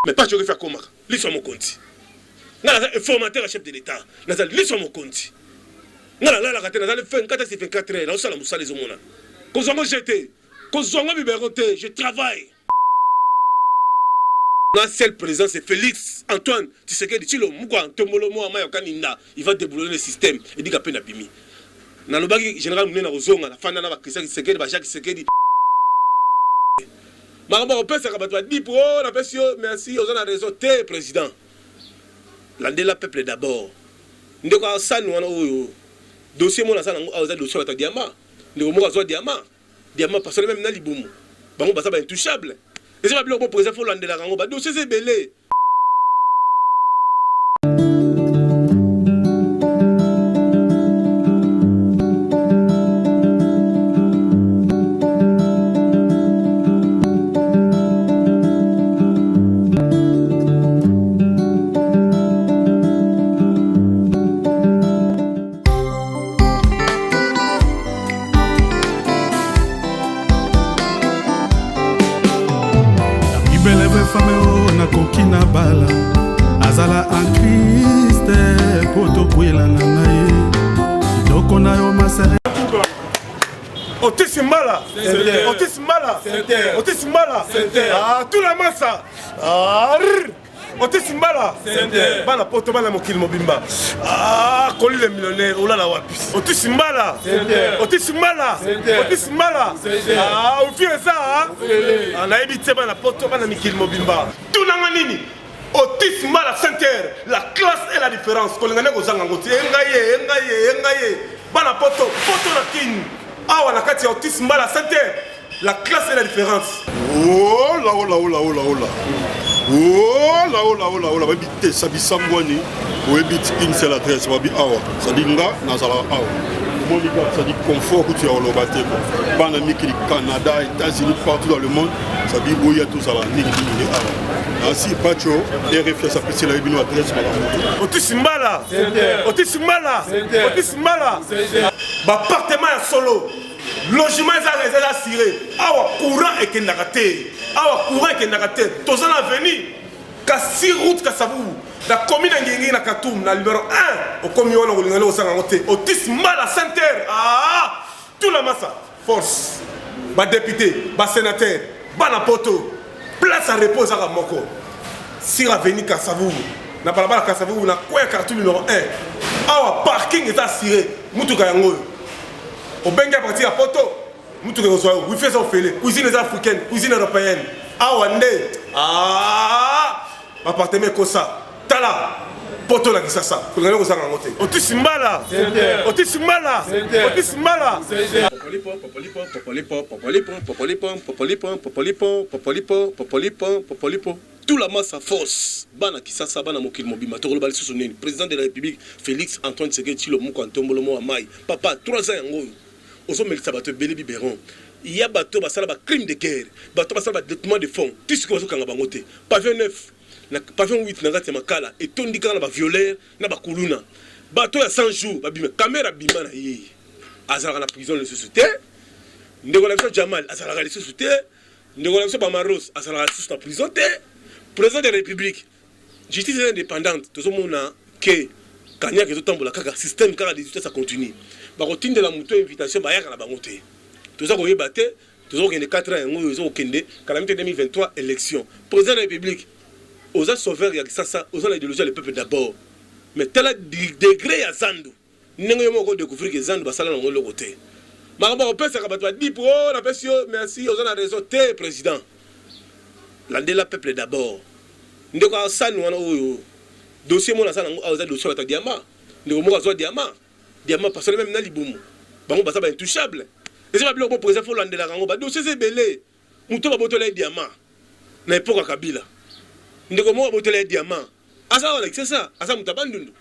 Mais pas je vais faire comment. L'histoire mon compte. Nala informateur chef de l'État. Nazal l'histoire mon compte. Nala la raté nazal fait 24 heures. Là ça la moussa les homona. Kozongo jeté. Kozongo biberoté. Je travaille. Notre seul président c'est Félix Antoine Tshisekedi Tshilo Mukwa Ntombolomo Amaya Kaninda. Il va déboulonner le système et dit qu'après n'a bimi. Dans le bagage général Mouna Rozonga la fin na ba Christian Tshisekedi ba Jacques Tshisekedi. Maramba on peut ça kabatwa dit pour la personne merci aux a raison té président. Landela peuple d'abord. Ndeko asanu wana oyo. Dossier mona sana ngo dossier ta diamant. Ndeko mo azwa diamant. Diamant parce que même na libumu. Bango basa ba intouchable. Et c'est pas bien pour président faut landela rango ba dossier c'est belé. Kokina bala azala en Christ poto kwela na ngai doko na yo masere Otis Mala ah tout la massa Otis Mala bana poto bana mokili mobimba ah koli le millionnaire olala wapi Otis Mala ah ofie ça ana ebite bana poto bana mokili mobimba tunanga nini Otis Mala Center la classe et la différence kolingane kozanga ngoti engaye bana poto na king awa na kati ya Otis Mala Center la classe et la différence oh là Oh là, babité sabisambwani, ou habite une seule adresse, babi awa, sadinga nazala awa. Monica, ça dit confort que tu as au Lobaté. Banamiki, Canada, États-Unis, partout dans le monde, ça dit où il y a tout ça là, niki awa. Ainsi, Pacho, RFS a pris la réunion adresse. Otis Mala, appartement à solo. Logement est assuré. Awa courant et kenagate. Tozan avenue. Kassi route Kassabou. La commune de na Katoum, na numéro 1. Au commune de Otis Mala Center. Ah, tout la massa. Force. Ba député, ba sénateur, ba na poto. Place à repos à Moko. Sur avenue Kassabou. Na balabala Kassabou, na quoi Katoum numéro 1. Awa parking est assuré. Mutuka yango. Au Benga parti à poto, nous tous les faisons faire cuisine africaine, cuisine européenne. Ah ouais, appartement comme ça, tala, poto la kisasa. Pour nous aux angotés. Otis Mala. Tout la masse à force. Bana kisasa bana mokil mobima. Toro bali soutenir. Président de la République Félix Antoine Tshisekedi Tshilo Mukwa Ntombolomo Amai. Papa 3 ans yango. Aux hommes ça bateau belé biberon. Il y a bateau basala ba crime de guerre. Bateau basala ba détournement de fonds. Tout ce que vous kanga bangote. Pavillon 9, pavillon 8 na ngati makala et tondi kanga ba violeur na ba kuluna. Bateau ya 100 jours ba bima caméra bima na yé. Azala na prison le société. Ndeko la Jamal azala la société. Ndeko la ba Maros azala la prison té. Président de la République. Justice indépendante. Tout le monde a que Kanya qui tambola kaka système kaka 18 ça continue. Ba routine de la moto invitation ba yaka na bangote. Tout ça ko yebate, tout ça ko kende 4 ans ngo zo kende calamité 2023 élection. Président de la République aux sauveur ya ça aux l'idéologie le peuple d'abord. Mais tel degré ya Zandu. Nengo yo moko découvrir que Zandu ba sala ngo le côté. Maramba on peut ça ka batwa dit pour la personne merci aux a raison té président. Landela peuple d'abord. Ndeko asanu wana oyo. Dossier mona sana ngo dossier ta diamant. Ndeko mo azwa diamant. Diamant parce que même na libumu. Bango basa ba intouchable. Et c'est pas bien pour président faut landela rango ba dossier c'est belé. Muto ba botola diamant. Na époque Kabila. Ndeko mo botola diamant. Asa wala c'est ça. Asa mutabandundu.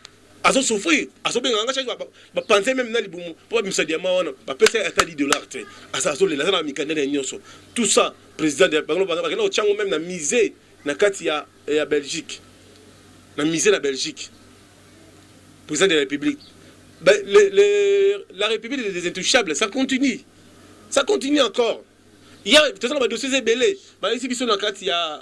Aso souffrir. Aso benga nga change ba penser même na libumu pour ba misa diamant wana. Ba pesa $1 $. Asa so le la na mikandela nyonso. Tout ça président de bango ba na ochango même na misé na kati ya Belgique. Na misé la Belgique. Président de la République. Ben, la République des intouchables, ça continue. Ça continue encore. Il y a, de toute façon, le dossier est belé. Ben, ici, il y a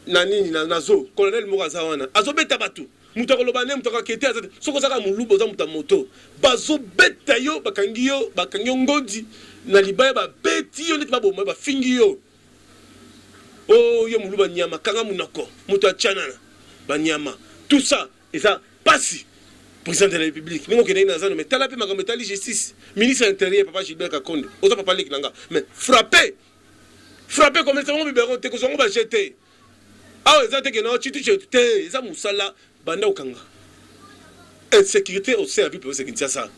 nani nazo colonel Moraza wana azobeta batu mutu akoloba ne mutu akakete azate soko zaka muluba oza mutu moto bazobeta yo bakangi yo ngodi na libaya babeti yo neti baboma bafingi yo oh yo muluba nyama kanga munako mutu achanana banyama tout ça eza pasi président de la République ningo kende na zano mais tala pe makambo tali justice ministre intérieur papa Gilbert Kakonde oza papa leki nanga mais frapper comme ça mon biberon te ko zongo ba jeter ah eza te que non tu te eza musala banda okanga insécurité au service pour sécurité ça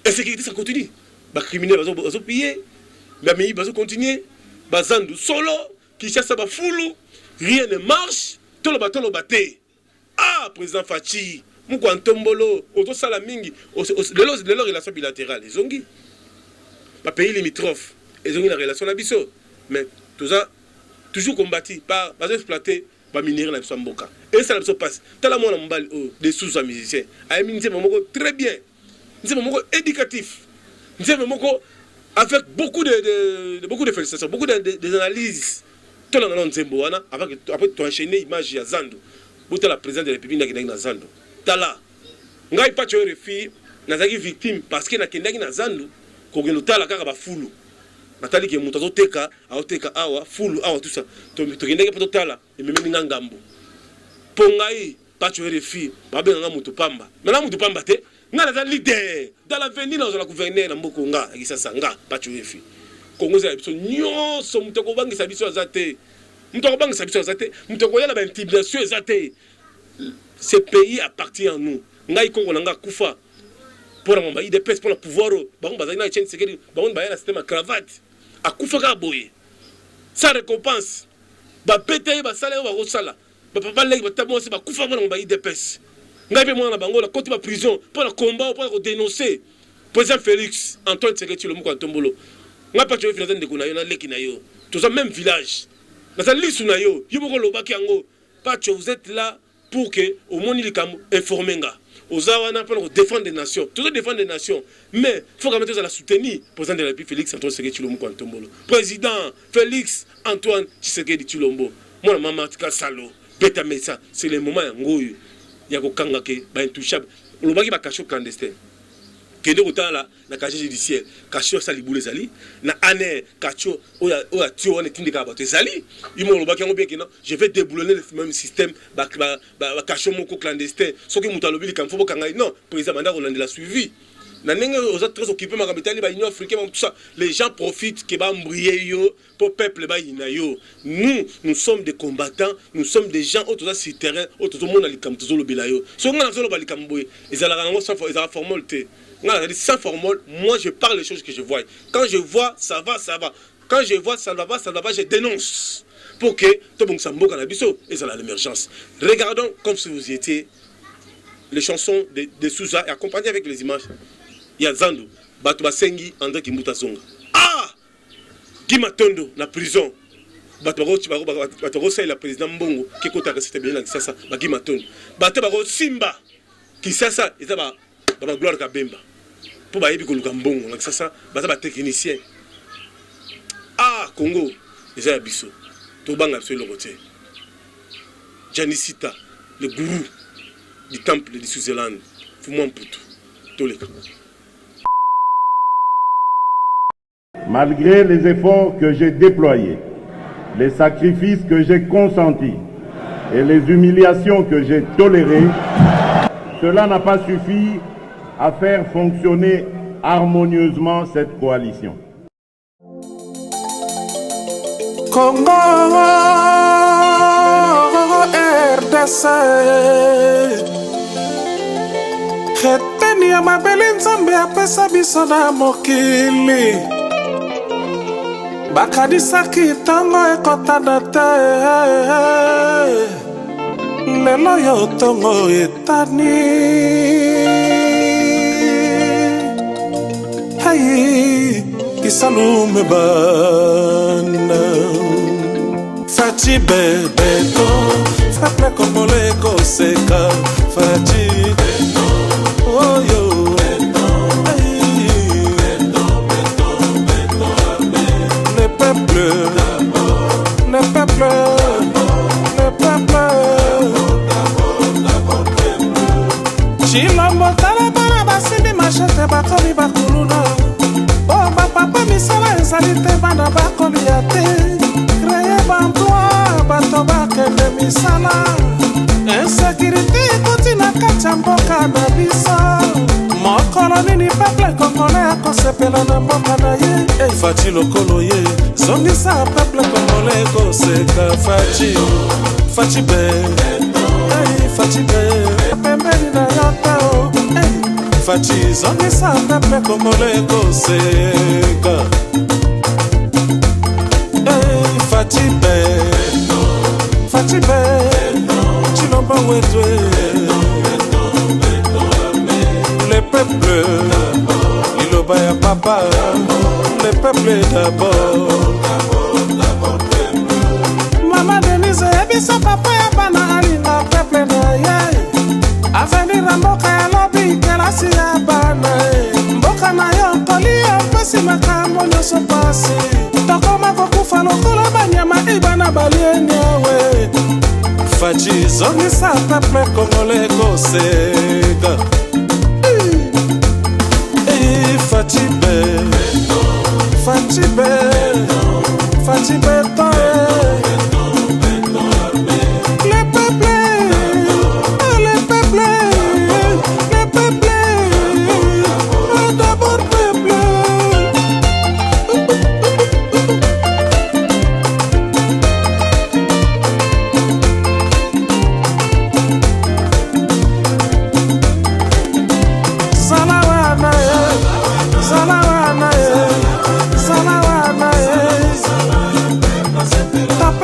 insécurité ça continue ba criminels bazo piller ba mais bazo continuer bazandu solo qui chasse ba fulu rien ne marche tout le baté ah président Fachi muko Ntombolo auto sala mingi de leur relation bilatérale ils ont dit ba pays limitrophes ils ont une relation na biso mais tout ça toujours combattu par bazo exploiter ba minerai na Mboka et ça se passe tellement mon mbali des sous musiciens ay ministre momoko très bien c'est momoko éducatif c'est momoko avec beaucoup de félicitations beaucoup des analyses tout le monde nzembo wana après tu enchaîner image ya Zando buta la président de la République na Zando tala ngai pa cho refi nazaki victime parce que na kendaki na Zando ko gelo tala kaka ba fulu batali ke mutu azoteka awa fulu awa tout ça to kendaki pa totala ememeni ngambo pongai pa cho refi ba benga mutu pamba na mutu pamba te nga na leader dans l'avenir dans la gouverner na mboko nga akisasa nga pa cho refi Congo za biso nyonso mutu ko bangisa biso azate mutu ko bangisa biso azate mutu ko yala ba intimidation azate. Ce pays appartient à nous. Ngai Congo nanga kufa pour la mamba IDPS pour le pouvoir ba ngba na chaîne sécurité ba ngba ya système cravate akufa ka boye sa récompense ba pété ba sala ba rosala ba papa leki ba tabo se ba kufa pour ngba IDPS ngai pe mwana bango la côté ba prison pour le combat pour dénoncer président Félix Antoine Tshisekedi le Muko Ntombolo nga pa tu finalement de kuna yo na leki na yo tout ça même village na sa lisu na yo yimoko lobaki yango pa tu vous êtes là pour que au monde il comme informer nga aux awana pour défendre des nations toujours défendre des nations mais faut quand même la soutenir président de la République Félix Antoine Tshisekedi Tshilombo Ntombolo président Félix Antoine Tshisekedi Tshilombo moi maman tika salo beta mesa c'est le moment ngoyo ya ko kanga ke ba intouchable lobaki ba caché clandestin kende kotala na casier judiciaire casier ça libule zali na aner kacho oya tio on tindika bato ezali imo lobaki ngo bien que non je vais déboulonner le même système ba casier moko clandestin soki mutu alobi likamfo bokanga non président manda ko landela suivi na ndenge aux autres très occupés makabitali ba union africaine tout ça les gens profitent que ba mbrier yo pour peuple ba ina yo nous sommes des combattants nous sommes des gens autour sur terrain autour monde likamto zo lobela yo so ngana zo lobali kamboye ezala ngo sans formalité. Sans formule, moi je parle les choses que je vois. Quand je vois, ça va. Quand je vois, ça va pas, je dénonce. Pour que tout le monde s'en moque à et ça l'émergence. Regardons comme si vous étiez les chansons de Souza et accompagnées avec les images. Il y a Zando, Batuba Sengi, André Kimuta Zonga. Ah! Kimatondo, la prison. Batoro c'est la président Mbongo qui compte à rester bien avec ça, Kimatondo. Batoro Simba, qui ça, et ça va. Baba Gloire Kabemba pour ba yebi ko lukambongo na sasa baza ba technicien ah Congo déjà ya biso to banga biso lokote Janisita le gourou du temple de Switzerland Fumamputu toleka. Malgré les efforts que j'ai déployés, les sacrifices que j'ai consentis et les humiliations que j'ai tolérées, cela n'a pas suffi à faire fonctionner harmonieusement cette coalition. Congo RDC Heteni ya mabele nzambe apesa biso na mokili bakadisaki tango ekotana te lelo yo tongo etani Hey, kisalume bana Fati bebeto Fapne komole koseka Fati beto Oh yo Le peuple machete bakomi bakuluna o bapapa misala ezali te bana bakolia te kreye bamploi bato bakende misala insécurité ekoti na kati ya mboka na biso mokolo nini peuple congolais akosepela na mboka na ye faci lokolo ye zongisa peuple congolais ekoseka faci be faci be pembeni na yo te o faci zongisa peuple congolais ekoseka faci be chilombo wetwe le peuple iloba ya papa le peuple d'abord mama Denise ebisa papa ya bana alinga peuple na ye avenir na mboka ya lobi kelasi ya bana mboka na yo kolia mpasi makambo nyonso pasi tokoma kokufa lokola banyama ibana balieni awe faci zongisa peuple congolais koseka Faci beton le peuple d'abord peuple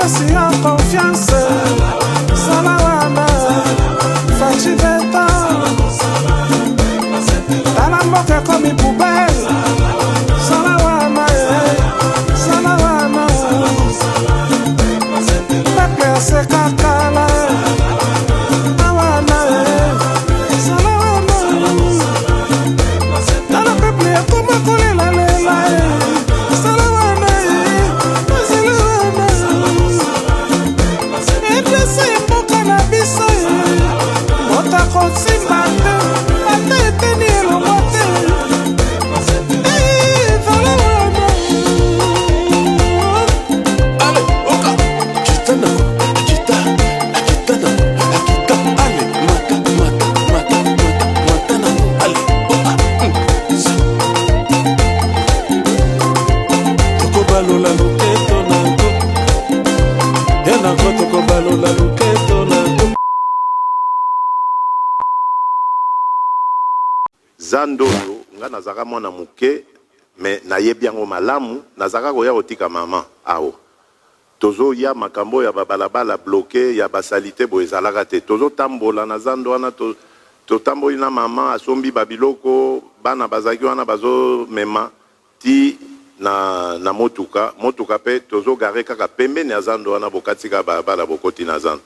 si en confiance Salawana Faci beta Tala mboka komi poubelle Salawana Pepe aseka kala Awana Salawana Tala pepe akoma kolela lela Salawana mboka na biso motakosimba te ata eteni elongo te ale oka kitana ale matana ale oka tokobalola loketo nango yanako tokobalola loketo nango zando nga nazaka mwana muke me nayebi yango malamu nazaka koya kotika mama awo tozo ya makambo ya babalabala bloqué ya basalite bo ezalaka te tozo tambola na zando wana to tamboli na mama asombi babiloko bana bazaki wana bazo mema ti na motuka pe tozo gare kaka pembeni ya zando wana bokatika balabala bokoti na zando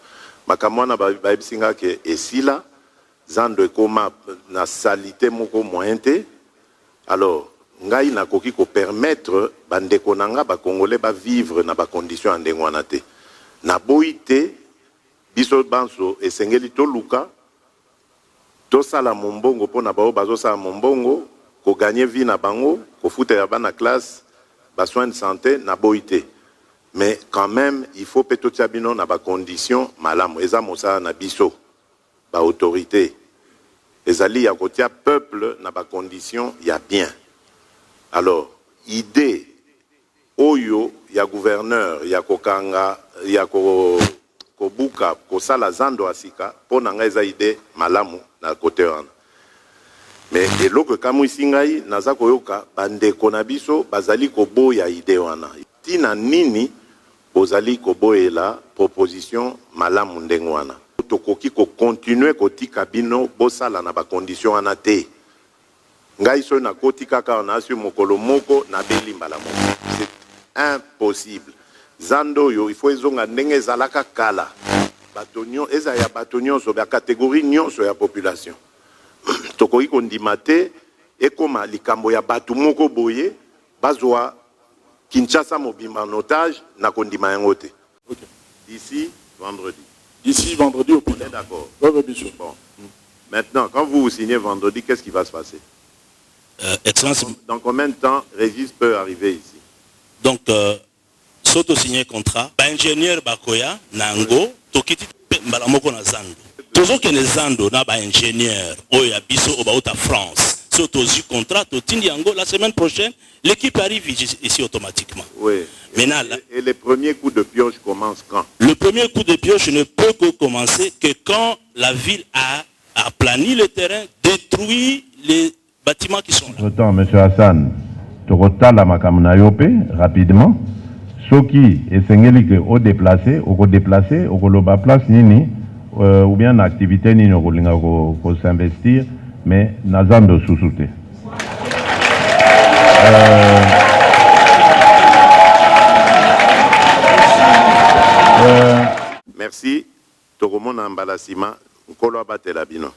makambo wana bayebisinga ke esila zando ekoma na salite moko moyen te alors ngai nakoki ko permettre bandeko nanga ba congolais ba vivre na ba condition ya ndenge wana te na boyi te biso banso esengeli toluka tosala mombongo mpona bao bazosala mombongo ko gagner vie na bango ko futela bana classe ba soins de santé na boyi te mais quand même il faut peut-être bino na ba condition malamu eza mosala na biso ba autorité ezali ya kotia peuple na ba condition ya bien alors idée oyo ya gouverneur ya kokanga ya kobuka kosala zando asika pona nga eza idée malamu na kote wana mais eloko kamwisi ngai naza koyoka bandeko na biso bazali koboya idée wana tina nini bozali koboyela proposition malamu ndenge wana tokoki ko continuer kotika bino bosala na ba condition wana te ngai so na kotika kaka na asio mokolo moko na belimba la moko c'est impossible zando yo il faut ezonga ndenge ezalaka kala batonyo eza ya batonyo so ba catégorie nyonso ya population tokoki kondima te ekoma likambo ya batu moko boye bazwa Kinshasa mobimba en otage na kondima yango te. Okay. D'ici vendredi. D'ici vendredi au On est d'accord. Oui, bien sûr. Bon. Maintenant, quand vous signez vendredi, qu'est-ce qui va se passer? Excellence. Dans combien de temps Régis peut arriver ici? Donc, soto signé contrat, ingénieur Bakoya, Nango, Tokiti Mbalamoko na Zando. Toujours que les Zando na ba ingénieur, Oya Biso Obaouta France. Soto signé contrat, Totindi Yango, la semaine prochaine, l'équipe arrive ici automatiquement. Oui. Maintenant, et les premiers coups de pioche commencent quand? Le premier coup de pioche ne peut que commencer que quand la ville a aplani le terrain, détruit les bâtiments qui sont là. Autant, M. Hassan, Tokotala Makamunayope, rapidement. Soki et Sengelike au déplacé, au koloba place nini, ou bien en activité nini au kolinga ko s'investir, mais nazando sous-souté. Merci. Tokomona Mbalasima, Nkolo Abatela Bino.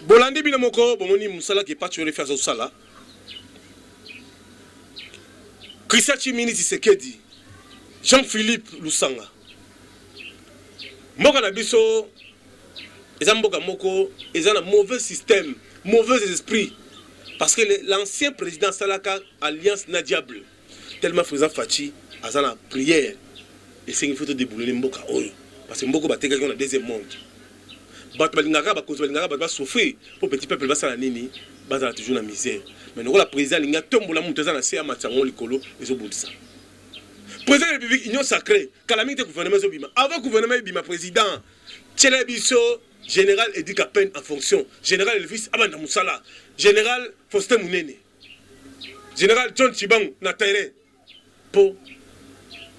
Bolandi bino moko bomoni musala qui pas tuer faire sala. Christian Chimini Tshisekedi, Jean-Philippe Lusanga. Mboka na biso eza mboka moko eza na mauvais système, mauvais esprit parce que l'ancien président Salaka alliance na diable tellement faisant Fachi azana prière et c'est une photo de boulot mboka oyo parce que mboka bateka na deuxième monde. Bat balingaka ba cause balingaka ba souffrir pour petit peuple basala nini bazala toujours na misère. Mais nous la président linga tombola mutu za na se amatsango likolo ezobundisa. Président de la République union sacrée calamité gouvernement zobima avant gouvernement bima président Tchela biso général Edik Apen en fonction général Elvis Abanda Musala général Faustin Munene général John Chibang na terrain pour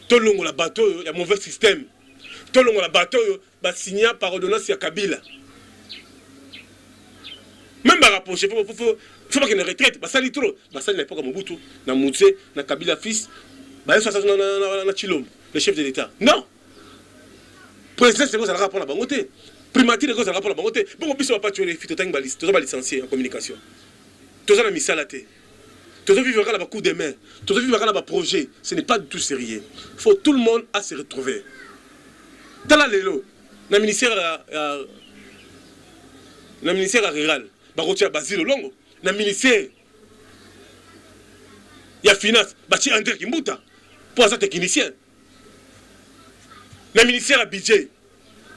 tolongo la bateau ya mauvais système tolongo la bateau ba signé par ordonnance ya Kabila même ba rapprocher faut pas qu'il ne retraite ba sali trop ba sali na époque Mobutu na Mutse na Kabila fils ba ça na Chilombo le chef de l'état non président c'est quoi ça rapport la bangoté primature quoi ça rapport la bangoté bon biso va pas tuer les filles to ba liste to ba licencier en communication to za na misalate to za vivre la ba coup de main to za vivre la ba projet ce n'est pas du tout sérieux faut tout le monde à se retrouver dans la lelo na ministère rural bakotia Basile Longo na ministère ya finance bati André Kimbuta pour ça technicien na ministère ya budget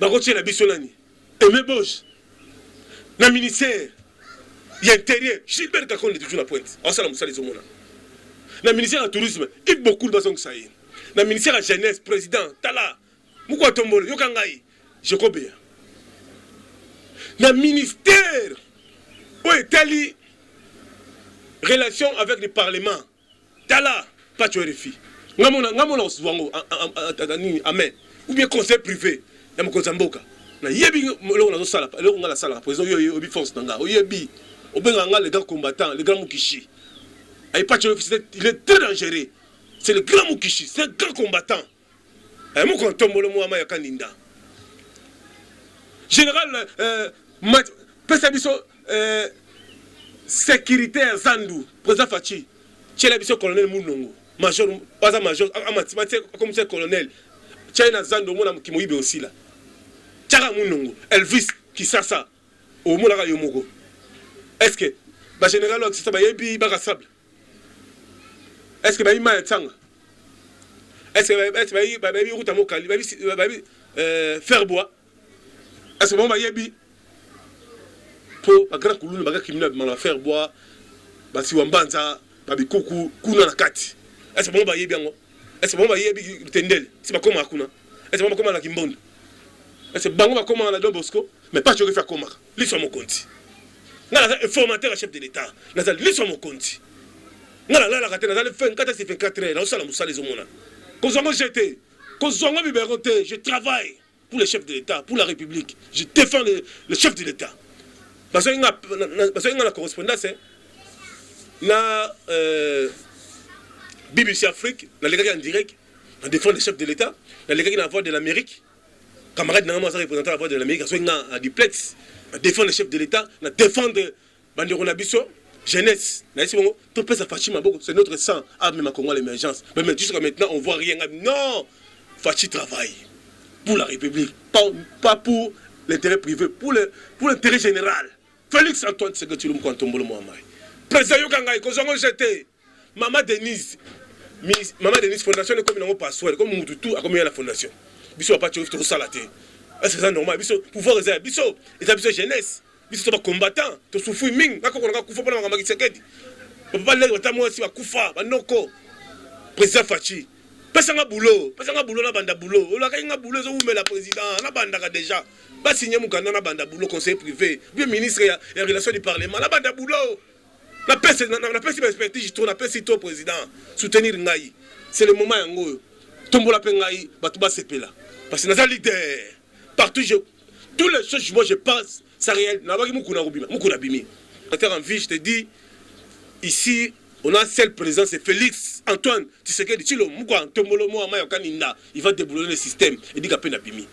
bakotia na biso nani Aimé Bosch na ministère ya intérieur Gilbert Kakonde toujours la pointe on sala musali zomona na ministère ya tourisme il beaucoup de basong ça na ministère ya jeunesse président Tala Mukwa Tombolo yokangai Jekobea na ministère où est relation avec le parlement Tala pas tu RFI ngamona oswango amen ou bien conseil privé ya mokonzamboka na yebi lo na sala lo ngala sala président yo obi force nanga oyebi obenga nga les grands combattants les grands Mukishi ay pas tu RFI il est très dangereux c'est le grand Mukishi c'est un grand combattant ay mokontombolo mo amaya kaninda général pesa biso sécuritaire Zandu président Fachi tchela biso colonel Munongo major pas major amatimate comme c'est colonel tchela Zandu mona kimoyibe aussi là tchara Munongo Elvis Kisasa au mona yomoko est-ce que ba général ok ça ba yebi ba rasable est-ce que ba ima tsanga est-ce que ba yebi route mokali ba yebi faire bois est-ce que bon ba yebi pour un grand couloir, un grand criminel, on va faire boire, si on banza, babikuku, kuna na kati. Est-ce que bon baye bien? Est-ce que bon baye bien tendel? C'est pas comme à kuna. Est-ce que bon comme à la Kimbondo? Est-ce que bon comme à la Don Bosco? Mais pas je vais faire comme à. L'issue mon compte. N'a la informateur chef de l'État. N'a la l'issue mon compte. N'a la raté. N'a la fin 4 c'est 24 heures. N'a ça la moussa les hommes là. Quand on j'étais, quand on libéroté, je travaille pour le chef de l'État, pour la République. Je défends le chef de l'État. Parce que la correspondance na BBC Afrique, na les en direct, on défend le chef de l'État, dans les cas qui ont la voix de l'Amérique, camarade n'a pas représenté la voix de l'Amérique, on a un duplex, on défend le chef de l'État, on défend Bandero Nabiso, jeunesse, c'est notre sang, ah mais ma Congo l'émergence, mais jusqu'à maintenant on voit rien, non, Fachi travaille pour la République, pas pour l'intérêt privé, pour l'intérêt général. Félix Antoine Tshisekedi Mkontombolo Mohamai. Président Yokangai, Kozongo jeté. Maman Denise Fondation est comme une password, comme Moutoutou a comme la fondation. Biso pas tu tout salaté. Est-ce que c'est normal? Biso pouvoir réserver, biso établissement jeunesse, biso pas combattant, to souffrir ming, ngako konga kufa pona ngamba Tshisekedi. Papa lelo tamwa si kufa, banoko. Président Fachi. Pesanga boulot na banda boulot. Ola ka nga boulot zo umela président, na banda ka déjà. Ba signer mukanda na banda boulot conseil privé, bien ministre et relations du parlement, na banda boulot. La paix, expertise, la paix, c'est toi, président. Soutenir Ngaï. C'est le moment où tombe la paix Ngaï, Batouba Sepela. Parce que nous sommes leader. Partout, toutes les choses, moi je pense, c'est réel. Nous avons Bimi. En vie, je te dis, ici, on a un seul président, c'est Félix Antoine Tshisekedi. Il va déboulonner le système. Il dit qu'il y a Bimi.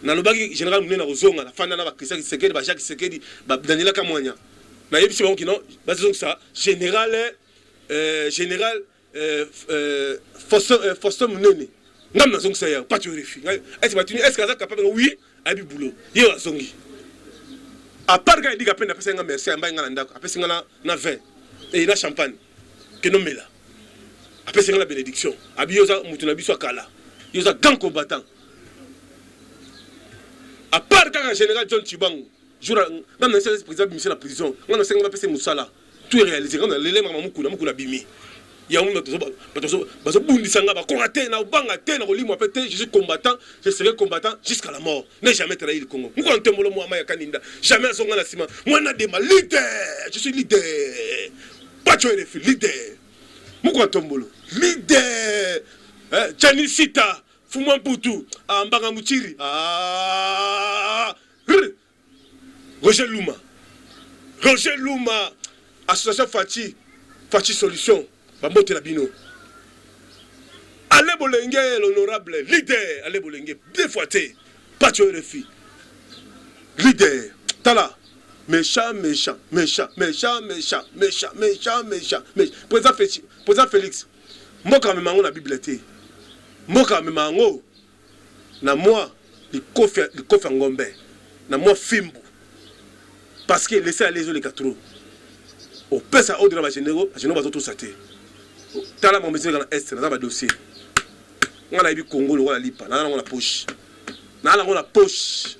Dans le général Moulin Rozonga, la fin de la Christian Tshisekedi, Jacques Tshisekedi, Daniela Kamwanya. Na yebi bon kino bazong ça général Faustin Munene ngam na zong ça ya pas tu refi est-ce que ça capable oui abi boulot yo azongi à part quand il dit que peine apesa nga merci amba nga ndako apesa nga na vin et na champagne que non mela apesa nga la bénédiction abi yo za mutu na biso kala yo za grand combattant à part quand général John Chibangu jour même le président de la prison on a 5 passer Moussala tout est réalisé on a l'élément mukuna bimi ya on bazo bundi sanga ba koraté na banga té na kolimo pété je suis combattant je serai combattant jusqu'à la mort ne jamais trahi le Congo muko ntembolo mo amaya kaninda jamais zonga na sima moi na de ma leader je suis leader pas tu es leader muko ntembolo leader Chani Sita Fumwa Mputu Mbanga Muchiri Roger Luma, association Fachi Solution, Bambote Labino. Allez Bolenge, l'honorable leader, allez Bolenge, bien fouetté, pas tu refi. Leader, Tala, méchant. Président Félix, moi quand même la bibliothèque, moi quand même na moi, il coffre ngombe, na moi Fimbu. Parce que laissez aller les quatre au pèse à ordre de la généraux, je ne vais pas tout sater. T'as la maison dans l'Est, dans un dossier. On a eu Congo, on a lipa, on a la poche. On a la poche.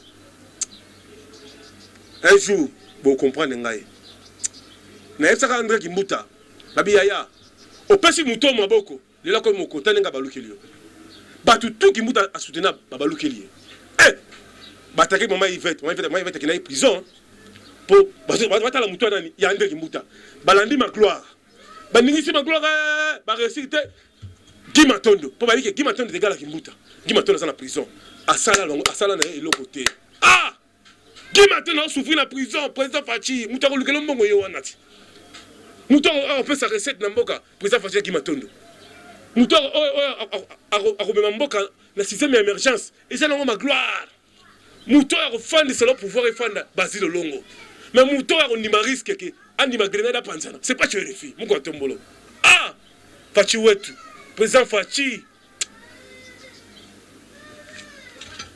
Un jour, vous comprenez, Ngaï. Na epsa ka André Kimbuta, babi yaya. Au pèse mouton maboko, il a comme moko, t'as balukelio. Batu tout Kimbuta a soutenu babalukelio. Eh! Bataki maman Yvette qui n'a eu prison. Pour battre la mouton il y a André Kimbuta balandi ma gloire baningisi ma gloire ba réussite Guy Matondo pour dire que Guy Matondo égal à Kimbuta Guy Matondo dans la prison asala na le côté Guy Matondo a souffert la prison président Fachi mouton ko lukelo mbongo yo wanati mouton on peut sa recette na mboka président Fachi Guy Matondo mouton a robema mboka na système d'émergence et c'est ma gloire mouton a refondé c'est le pouvoir et fanda Basile Longo. Mais mouton a un risque que Anima Grenada Panzana. C'est pas tu es refi. Mouko Tombolo. Fachi Wetu. Président Fachi.